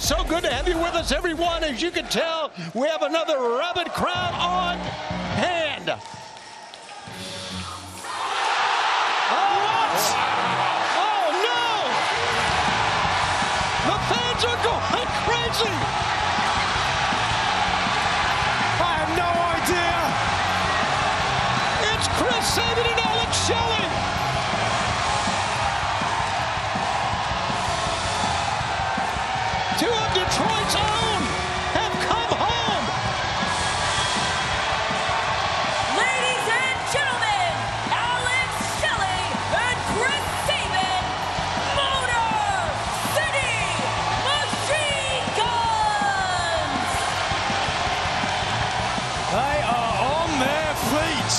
So good to have you with us, everyone. As you can tell, we have another rabid crowd on hand. What? Oh, no! The fans are going crazy! I have no idea! It's Chris Sabin and Alex Shelley! Two of Detroit's own have come home! Ladies and gentlemen, Alex Shelley and Chris Sabin, Motor City Machine Guns! They are on their feet!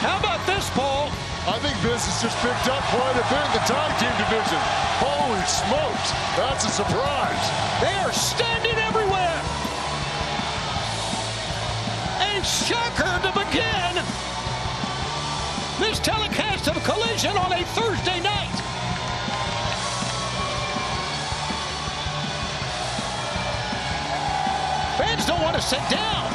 How about this, Paul? I think this has just picked up quite a bit in the tag team division. Holy smokes, that's a surprise. They are standing everywhere. A shocker to begin this telecast of Collision on a Thursday night. Fans don't want to sit down.